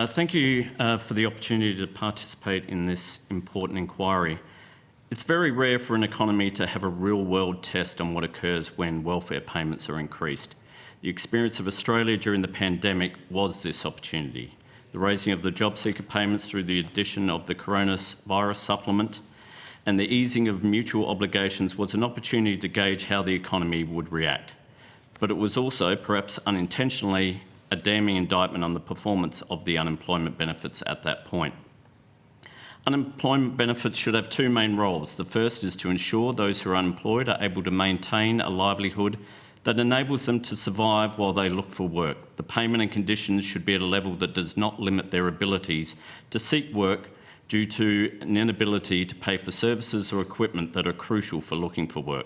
Thank you for the opportunity to participate in this important inquiry. It's very rare for an economy to have a real-world test on what occurs when welfare payments are increased. The experience of Australia during the pandemic was this opportunity. The raising of the job seeker payments through the addition of the coronavirus supplement and the easing of mutual obligations was an opportunity to gauge how the economy would react. But it was also, perhaps unintentionally, a damning indictment on the performance of the unemployment benefits at that point. Unemployment benefits should have two main roles. The first is to ensure those who are unemployed are able to maintain a livelihood that enables them to survive while they look for work. The payment and conditions should be at a level that does not limit their abilities to seek work due to an inability to pay for services or equipment that are crucial for looking for work.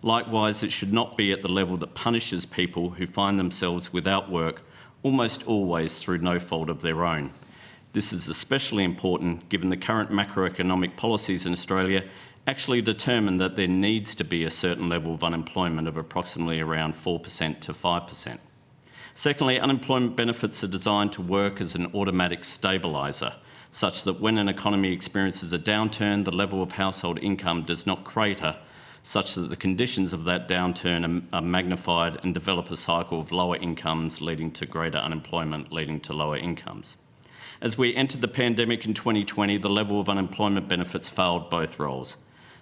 Likewise, it should not be at the level that punishes people who find themselves without work, almost always through no fault of their own. This is especially important given the current macroeconomic policies in Australia actually determine that there needs to be a certain level of unemployment of approximately around 4% to 5%. Secondly, unemployment benefits are designed to work as an automatic stabiliser, such that when an economy experiences a downturn, the level of household income does not crater, such that the conditions of that downturn are magnified and develop a cycle of lower incomes leading to greater unemployment, leading to lower incomes. As we entered the pandemic in 2020, the level of unemployment benefits failed both roles.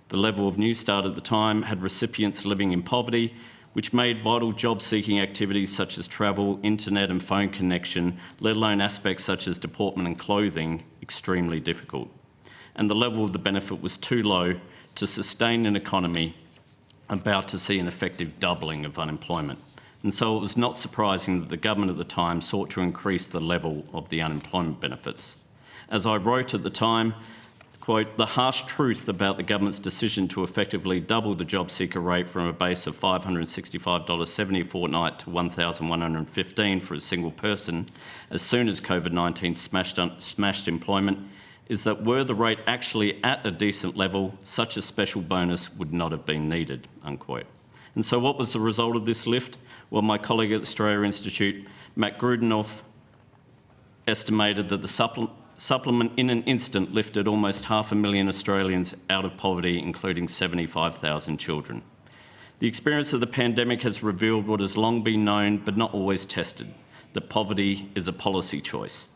The level of New Start at the time had recipients living in poverty, which made vital job-seeking activities such as travel, internet and phone connection, let alone aspects such as deportment and clothing, extremely difficult. And the level of the benefit was too low to sustain an economy about to see an effective doubling of unemployment. And so it was not surprising that the government at the time sought to increase the level of the unemployment benefits. As I wrote at the time, quote, "The harsh truth about the government's decision to effectively double the job seeker rate from a base of $565.70 a fortnight to $1,115 for a single person as soon as COVID-19 smashed employment is that were the rate actually at a decent level, such a special bonus would not have been needed," unquote. And so what was the result of this lift? Well, my colleague at the Australia Institute, Matt Grudenoff, estimated that the supplement in an instant lifted almost 500,000 Australians out of poverty, including 75,000 children. The experience of the pandemic has revealed what has long been known but not always tested, that poverty is a policy choice.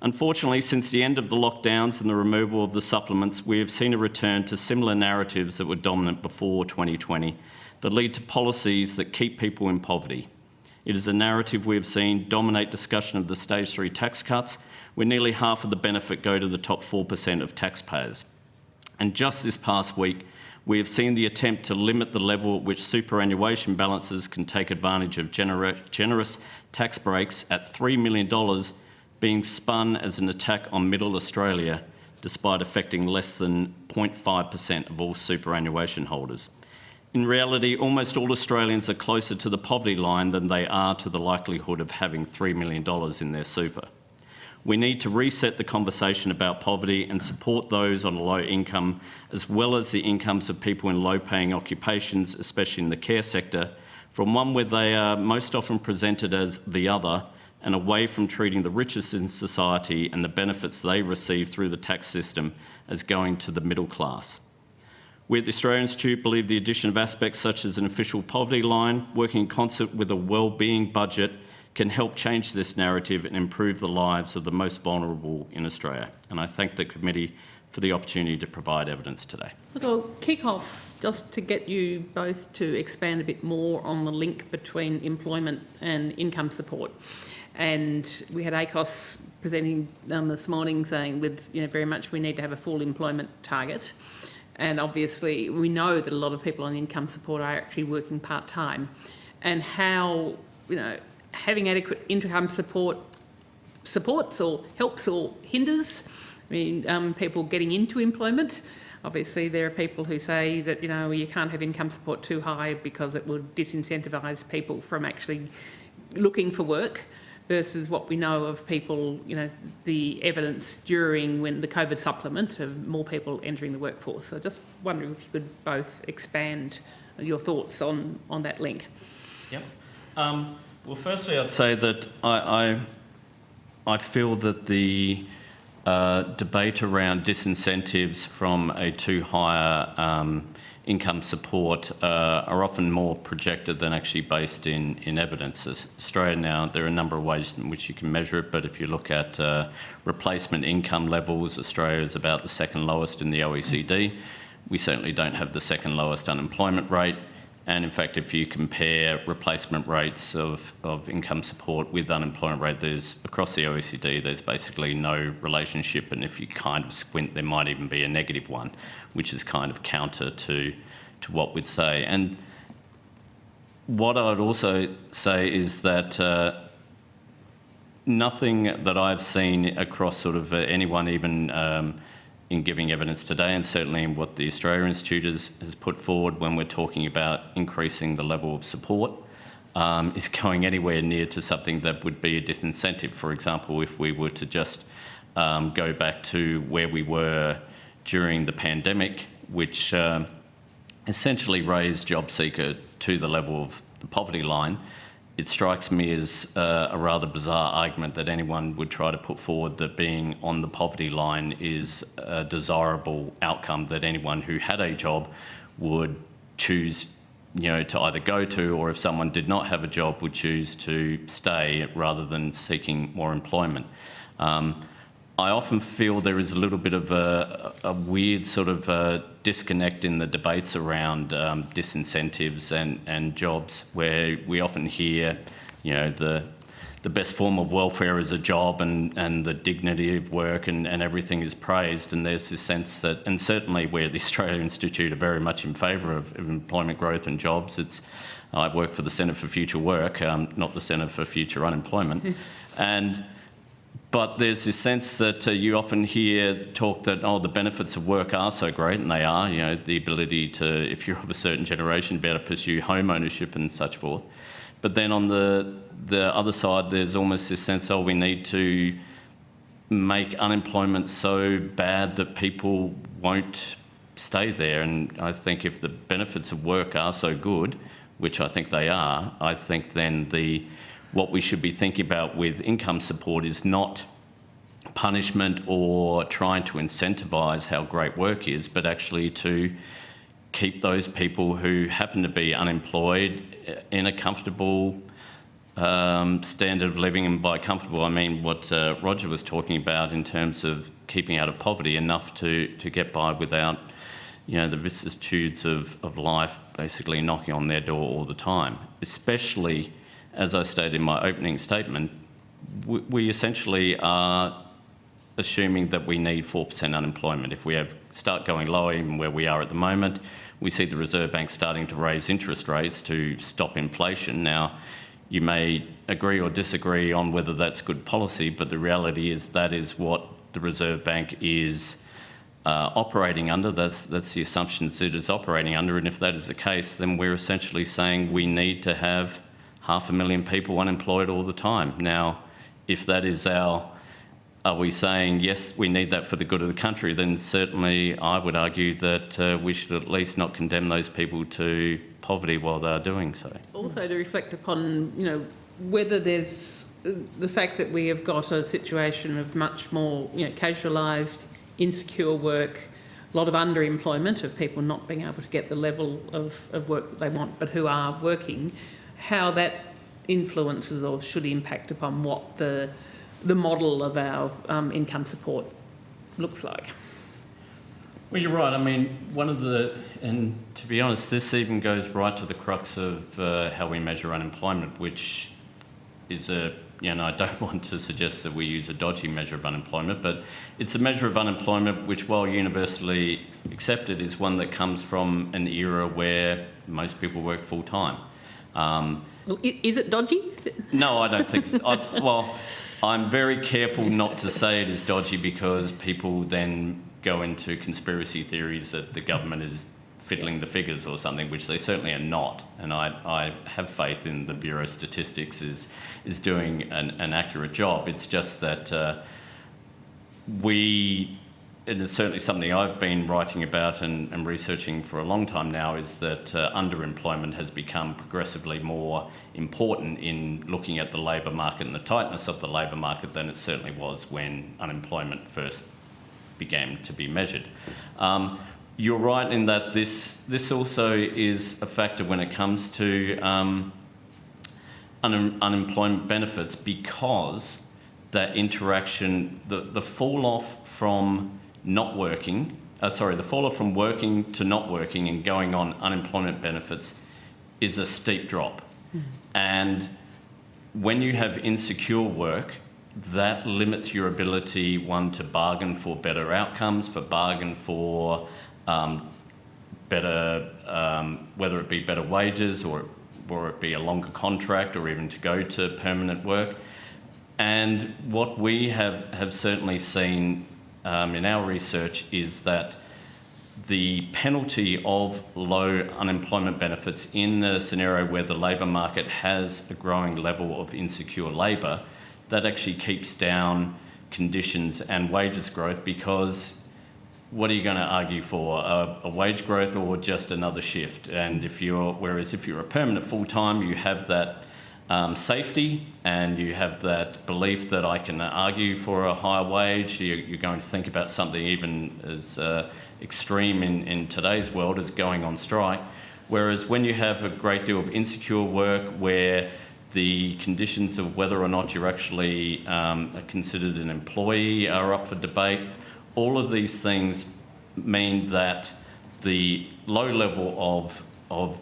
Unfortunately, since the end of the lockdowns and the removal of the supplements, we have seen a return to similar narratives that were dominant before 2020 that lead to policies that keep people in poverty. It is a narrative we have seen dominate discussion of the Stage 3 tax cuts, where nearly half of the benefit go to the top 4% of taxpayers. And just this past week, we have seen the attempt to limit the level at which superannuation balances can take advantage of generous tax breaks at $3 million being spun as an attack on middle Australia, despite affecting less than 0.5% of all superannuation holders. In reality, almost all Australians are closer to the poverty line than they are to the likelihood of having $3 million in their super. We need to reset the conversation about poverty and support those on a low income, as well as the incomes of people in low-paying occupations, especially in the care sector, from one where they are most often presented as the other, and away from treating the richest in society and the benefits they receive through the tax system as going to the middle class. We at the Australia Institute believe the addition of aspects such as an official poverty line, working in concert with a wellbeing budget, can help change this narrative and improve the lives of the most vulnerable in Australia. And I thank the committee for the opportunity to provide evidence today. Look, I'll kick off just to get you both to expand a bit more on the link between employment and income support. And we had ACOS presenting this morning saying very much we need to have a full employment target. And obviously we know that a lot of people on income support are actually working part-time, and how having adequate income support supports or helps or hinders people getting into employment. Obviously there are people who say that you can't have income support too high because it would disincentivise people from actually looking for work, versus what we know of people, the evidence when the COVID supplement of more people entering the workforce. So just wondering if you could both expand your thoughts on that link. Yep. Well, firstly, I'd say that I I feel that the debate around disincentives from a too higher income support are often more projected than actually based in evidence. Australia now, there are a number of ways in which you can measure it, but if you look at replacement income levels, Australia is about the second lowest in the OECD. We certainly don't have the second lowest unemployment rate. And in fact, if you compare replacement rates of income support with unemployment rate, there's across the OECD, there's basically no relationship. And if you kind of squint, there might even be a negative one, which is kind of counter to what we'd say. And what I would also say is that nothing that I've seen across sort of anyone even in giving evidence today, and certainly in what the Australia Institute has put forward when we're talking about increasing the level of support, is going anywhere near to something that would be a disincentive. For example, if we were to just go back to where we were during the pandemic, which essentially raised job seeker to the level of the poverty line, it strikes me as a rather bizarre argument that anyone would try to put forward that being on the poverty line is a desirable outcome that anyone who had a job would choose, to either go to, or if someone did not have a job would choose to stay rather than seeking more employment. I often feel there is a little bit of a weird sort of disconnect in the debates around disincentives and jobs, where we often hear, the best form of welfare is a job and the dignity of work and everything is praised. And there's this sense that, and certainly where the Australia Institute are very much in favour of employment growth and jobs, I work for the Centre for Future Work, not the Centre for Future Unemployment. But there's this sense that you often hear talk that, the benefits of work are so great, and they are, the ability to, if you're of a certain generation, be able to pursue home ownership and such forth. But then on the other side, there's almost this sense, we need to make unemployment so bad that people won't stay there. And I think if the benefits of work are so good, which I think they are, I think then what we should be thinking about with income support is not punishment or trying to incentivise how great work is, but actually to keep those people who happen to be unemployed in a comfortable standard of living. And by comfortable, I mean what Roger was talking about in terms of keeping out of poverty, enough to get by without, the vicissitudes of life basically knocking on their door all the time. Especially, as I stated in my opening statement, we essentially are assuming that we need 4% unemployment. If we start going lower, even where we are at the moment, we see the Reserve Bank starting to raise interest rates to stop inflation. Now, you may agree or disagree on whether that's good policy, but the reality is that is what the Reserve Bank is operating under. That's the assumptions it is operating under. And if that is the case, then we're essentially saying we need to have 500,000 people unemployed all the time. Now, if that is are we saying, yes, we need that for the good of the country, then certainly I would argue that we should at least not condemn those people to poverty while they're doing so. Also to reflect upon, whether there's the fact that we have got a situation of much more, casualised, insecure work, a lot of underemployment of people not being able to get the level of work that they want, but who are working, how that influences or should impact upon what the model of our income support looks like. Well, you're right. I mean, and to be honest, this even goes right to the crux of how we measure unemployment, which is I don't want to suggest that we use a dodgy measure of unemployment, but it's a measure of unemployment which, while universally accepted, is one that comes from an era where most people work full time. Well, is it dodgy? No, I don't think so. I'm very careful not to say it is dodgy, because people then go into conspiracy theories that the government is fiddling the figures or something, which they certainly are not. And I have faith in the Bureau of Statistics is doing an accurate job. It's just that we and it's certainly something I've been writing about and researching for a long time now, is that underemployment has become progressively more important in looking at the labour market and the tightness of the labour market than it certainly was when unemployment first began to be measured. You're right in that this also is a factor when it comes to unemployment benefits, because that interaction, the fall off from not working, the fall off from working to not working and going on unemployment benefits is a steep drop. And when you have insecure work, that limits your ability, one, to bargain for better outcomes, bargain for better, whether it be better wages or it be a longer contract or even to go to permanent work. And what we have certainly seen in our research is that the penalty of low unemployment benefits in a scenario where the labour market has a growing level of insecure labour, that actually keeps down conditions and wages growth, because what are you going to argue for? A wage growth or just another shift? And whereas if you're a permanent full-time, you have that safety and you have that belief that I can argue for a higher wage. You're going to think about something even as extreme in today's world as going on strike. Whereas when you have a great deal of insecure work where the conditions of whether or not you're actually considered an employee are up for debate, all of these things mean that the low level of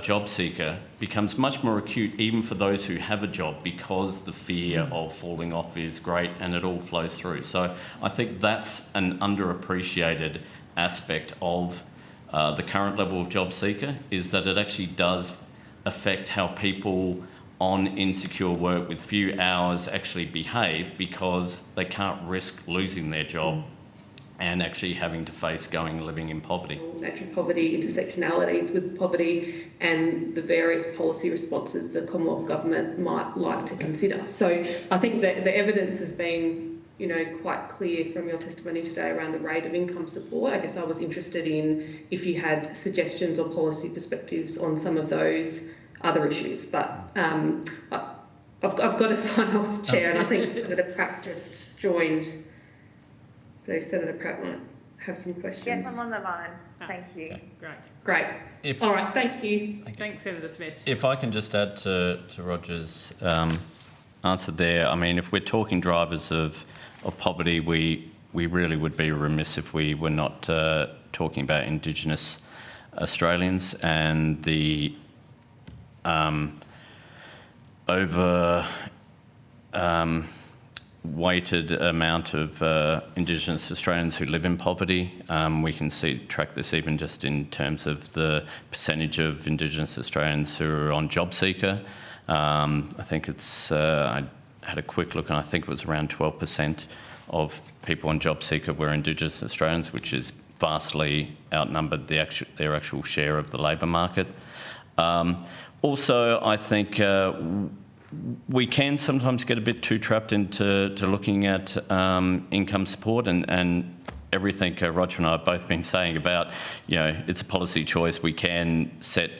job seeker becomes much more acute even for those who have a job, because the fear of falling off is great and it all flows through. So I think that's an underappreciated aspect of the current level of job seeker, is that it actually does affect how people on insecure work with few hours actually behave, because they can't risk losing their job and actually having to face living in poverty. Nature of poverty, intersectionalities with poverty, and the various policy responses the Commonwealth Government might like to consider. So I think that the evidence has been, quite clear from your testimony today around the rate of income support. I guess I was interested in if you had suggestions or policy perspectives on some of those other issues. But I've got to sign off, Chair, and I think Senator Pratt just joined. So Senator Pratt might have some questions. Yes, I'm on the line. Thank you. Yeah, Great. All right, thank you. Thanks, Senator Smith. If I can just add to Roger's answer there, I mean, if we're talking drivers of poverty, we really would be remiss if we were not talking about Indigenous Australians and the weighted amount of Indigenous Australians who live in poverty. We can track this even just in terms of the percentage of Indigenous Australians who are on job seeker. I think it's, I had a quick look and I think it was around 12% of people on job seeker were Indigenous Australians, which is vastly outnumbered their actual share of the labour market. Also, I think we can sometimes get a bit too trapped into looking at income support and everything Roger and I have both been saying about, it's a policy choice. We can set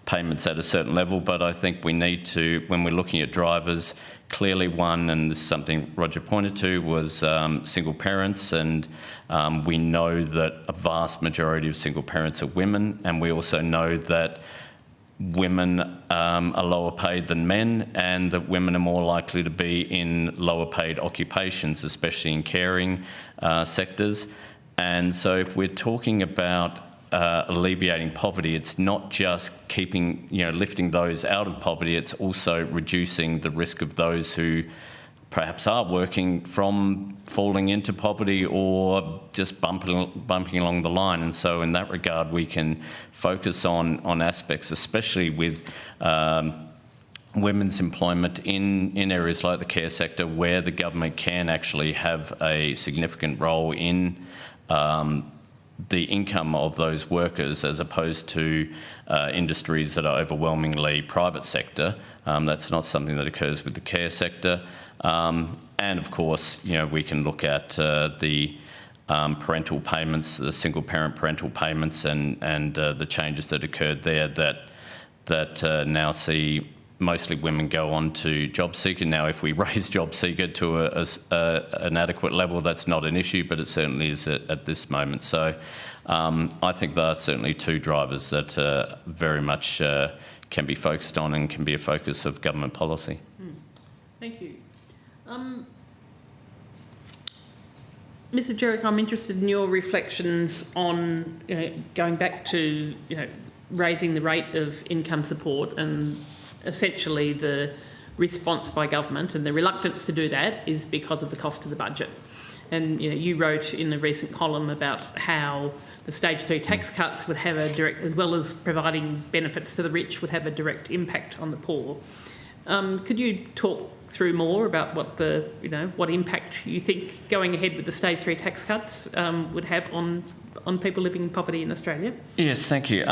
payments at a certain level, but I think we need to, when we're looking at drivers, clearly one, and this is something Roger pointed to, was single parents, and we know that a vast majority of single parents are women, and we also know that women are lower paid than men, and that women are more likely to be in lower paid occupations, especially in caring sectors. And so if we're talking about alleviating poverty, it's not just lifting those out of poverty, it's also reducing the risk of those who perhaps are working from falling into poverty or just bumping along the line. And so in that regard, we can focus on aspects, especially with women's employment in areas like the care sector, where the government can actually have a significant role in the income of those workers, as opposed to industries that are overwhelmingly private sector. That's not something that occurs with the care sector. And of course, we can look at the parental payments, the single parent parental payments, and the changes that occurred there that now see mostly women go on to job seeker. Now, if we raise job seeker to an adequate level, that's not an issue, but it certainly is at this moment. So I think there are certainly two drivers that very much can be focused on and can be a focus of government policy. Thank you. Mr. Jericho, I'm interested in your reflections on going back to raising the rate of income support, and essentially the response by government and the reluctance to do that is because of the cost of the budget. And you wrote in a recent column about how the stage 3 tax cuts would have a direct, as well as providing benefits to the rich, would have a direct impact on the poor. Could you talk through more about what what impact you think going ahead with the stage 3 tax cuts would have on people living in poverty in Australia? Yes, thank you.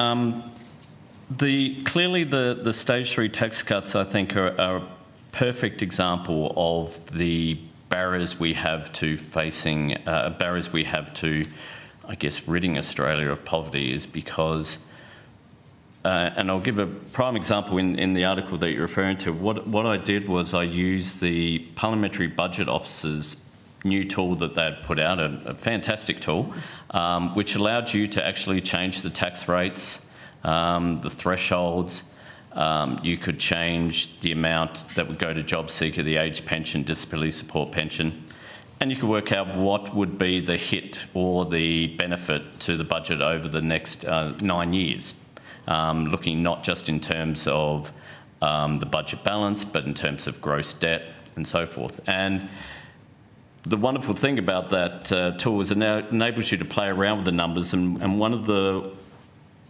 Clearly the stage 3 tax cuts, I think, are a perfect example of the barriers we have to facing, I guess, ridding Australia of poverty, is because, and I'll give a prime example in the article that you're referring to. What I did was I used the Parliamentary Budget Office's new tool that they'd put out, a fantastic tool, which allowed you to actually change the tax rates, the thresholds. You could change the amount that would go to job seeker, the age pension, disability support pension, and you could work out what would be the hit or the benefit to the budget over the next 9 years, looking not just in terms of the budget balance, but in terms of gross debt and so forth. And the wonderful thing about that tool is it now enables you to play around with the numbers, and one of the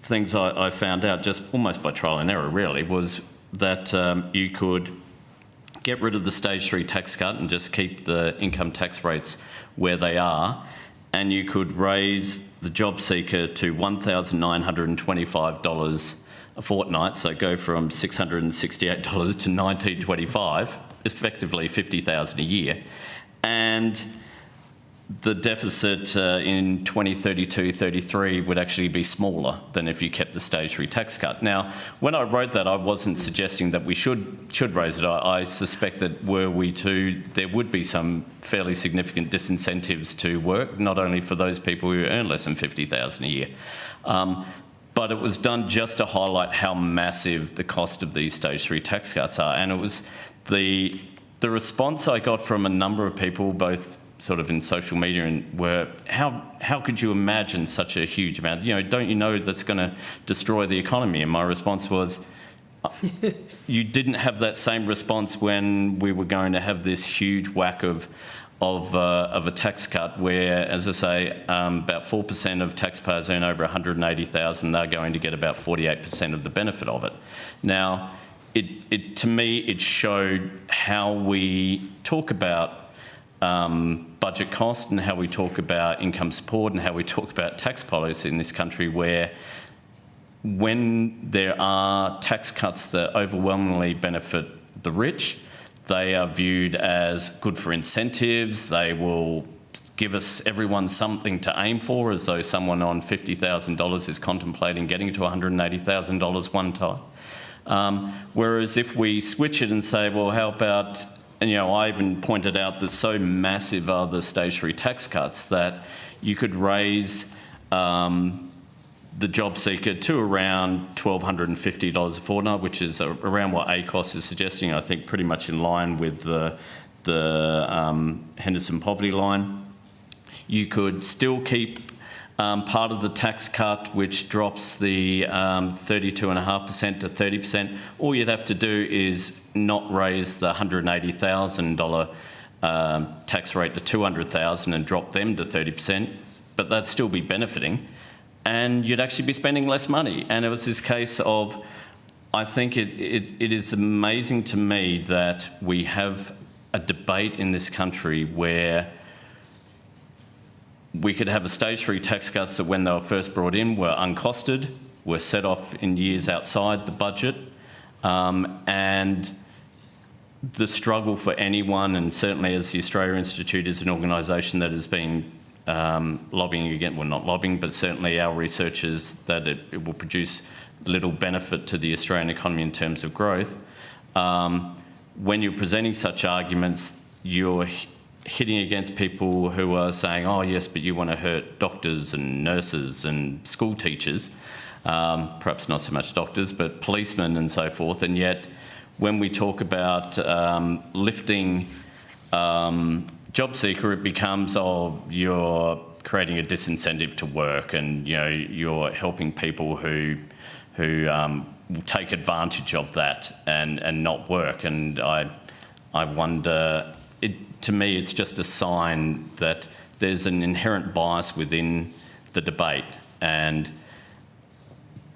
things I found out just almost by trial and error really was that you could get rid of the stage 3 tax cut and just keep the income tax rates where they are, and you could raise the job seeker to $1,925 a fortnight, so go from $668 to $1,925, effectively $50,000 a year, and the deficit in 2032-33 would actually be smaller than if you kept the stage 3 tax cut. Now, when I wrote that, I wasn't suggesting that we should raise it. I suspect that were we to, there would be some fairly significant disincentives to work, not only for those people who earn less than $50,000 a year. But it was done just to highlight how massive the cost of these stage 3 tax cuts are. And it was the response I got from a number of people, both sort of in social media, and were, how could you imagine such a huge amount? Don't you know that's going to destroy the economy? And my response was, you didn't have that same response when we were going to have this huge whack of a tax cut where, as I say, about 4% of taxpayers earn over $180,000. They're going to get about 48% of the benefit of it. Now, to me, it showed how we talk about budget cost and how we talk about income support and how we talk about tax policy in this country, where when there are tax cuts that overwhelmingly benefit the rich, they are viewed as good for incentives. They will give everyone something to aim for, as though someone on $50,000 is contemplating getting to $180,000 one time. Whereas if we switch it and say, well, how about, and I even pointed out that so massive are the stage 3 tax cuts that you could raise the job seeker to around $1,250 a fortnight, which is around what ACOS is suggesting, I think pretty much in line with the Henderson poverty line. You could still keep part of the tax cut, which drops the 32.5% to 30%. All you'd have to do is not raise the $180,000 tax rate to $200,000 and drop them to 30%, but that'd still be benefiting, and you'd actually be spending less money. And it was this case of, I think it is amazing to me that we have a debate in this country where we could have a stage 3 tax cuts that when they were first brought in were uncosted, were set off in years outside the budget, and the struggle for anyone, and certainly as the Australia Institute is an organisation that has been lobbying again, well, not lobbying, but certainly our research is that it will produce little benefit to the Australian economy in terms of growth. When you're presenting such arguments, you're hitting against people who are saying, oh yes, but you want to hurt doctors and nurses and school teachers, perhaps not so much doctors, but policemen and so forth. And yet, when we talk about lifting job seeker, it becomes, oh, you're creating a disincentive to work, and you're helping people who will take advantage of that and not work. And I wonder, to me, it's just a sign that there's an inherent bias within the debate. And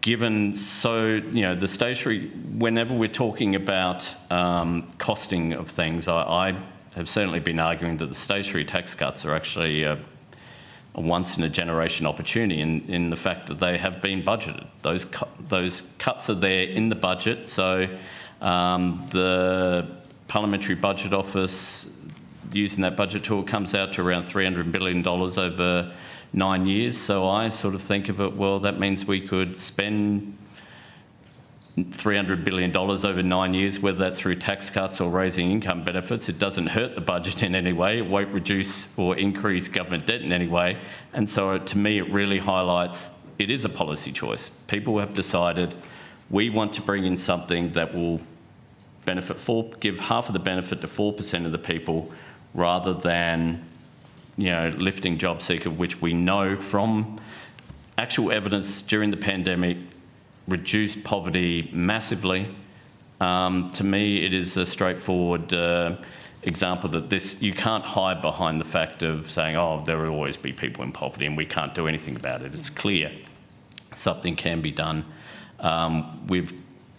given the stationery, whenever we're talking about costing of things, I have certainly been arguing that the stationery tax cuts are actually a once-in-a-generation opportunity in the fact that they have been budgeted. Those cuts are there in the budget, so the Parliamentary Budget Office, using that budget tool, comes out to around $300 billion over 9 years. So I sort of think of it, well, that means we could spend $300 billion over 9 years, whether that's through tax cuts or raising income benefits. It doesn't hurt the budget in any way. It won't reduce or increase government debt in any way. And so to me, it really highlights it is a policy choice. People have decided we want to bring in something that will give half of the benefit to 4% of the people, rather than lifting job seeker, which we know from actual evidence during the pandemic reduced poverty massively. To me, it is a straightforward example that you can't hide behind the fact of saying, oh, there will always be people in poverty and we can't do anything about it. It's clear something can be done.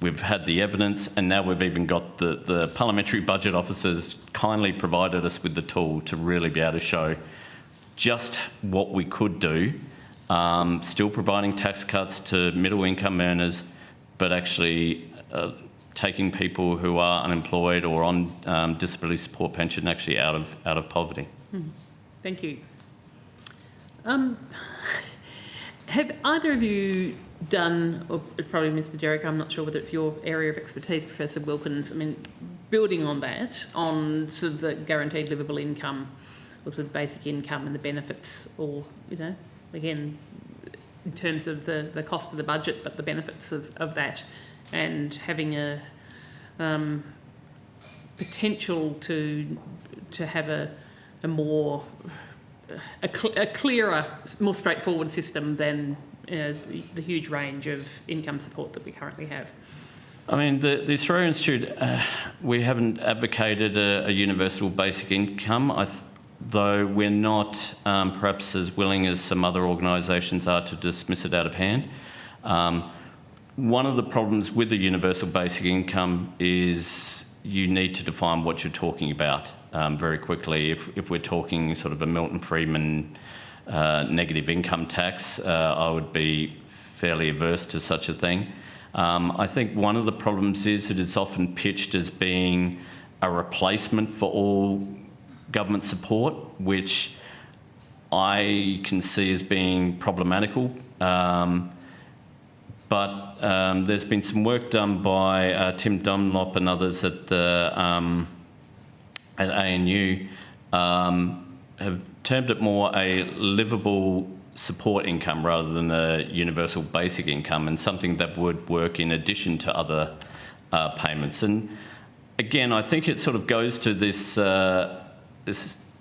We've had the evidence, and now we've even got the Parliamentary Budget Officers kindly provided us with the tool to really be able to show just what we could do, still providing tax cuts to middle income earners, but actually taking people who are unemployed or on disability support pension actually out of poverty. Thank you. Have either of you done, or probably Mr. Jericho, I'm not sure whether it's your area of expertise, Professor Wilkins, building on that, on sort of the guaranteed livable income, or sort of basic income and the benefits, or, again, in terms of the cost of the budget, but the benefits of that, and having a potential to have a clearer, more straightforward system than the huge range of income support that we currently have. The Australian Institute, we haven't advocated a universal basic income, though we're not perhaps as willing as some other organisations are to dismiss it out of hand. One of the problems with the universal basic income is you need to define what you're talking about very quickly. If we're talking sort of a Milton Friedman negative income tax, I would be fairly averse to such a thing. I think one of the problems is it is often pitched as being a replacement for all government support, which I can see as being problematical. But there's been some work done by Tim Dunlop and others at ANU, have termed it more a livable support income rather than a universal basic income, and something that would work in addition to other payments. And again, I think it sort of goes to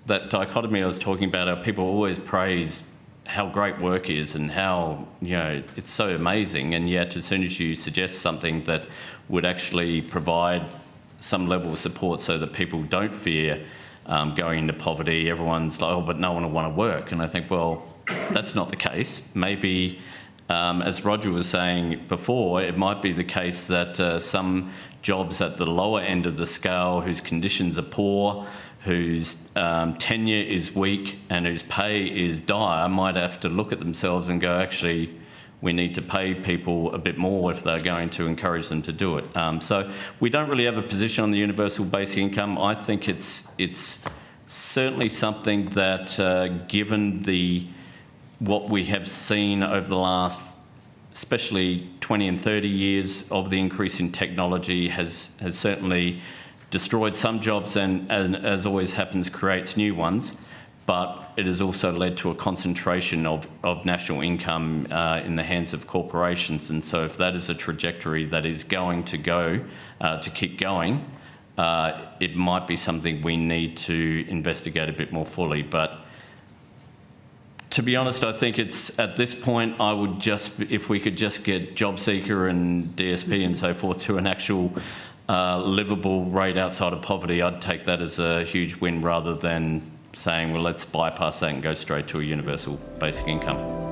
that dichotomy I was talking about, how people always praise how great work is and how it's so amazing, and yet as soon as you suggest something that would actually provide some level of support so that people don't fear going into poverty, everyone's like, oh, but no one will want to work. And I think, well, that's not the case. Maybe, as Roger was saying before, it might be the case that some jobs at the lower end of the scale, whose conditions are poor, whose tenure is weak and whose pay is dire, might have to look at themselves and go, actually, we need to pay people a bit more if they're going to encourage them to do it. So we don't really have a position on the universal basic income. I think it's certainly something that, given what we have seen over the last, especially 20 and 30 years of the increase in technology, has certainly destroyed some jobs and, as always happens, creates new ones. But it has also led to a concentration of national income in the hands of corporations. And so if that is a trajectory that is going to keep going, it might be something we need to investigate a bit more fully. But to be honest, I think it's, at this point, I would just, if we could just get JobSeeker and DSP and so forth to an actual livable rate outside of poverty, I'd take that as a huge win rather than saying, well, let's bypass that and go straight to a universal basic income.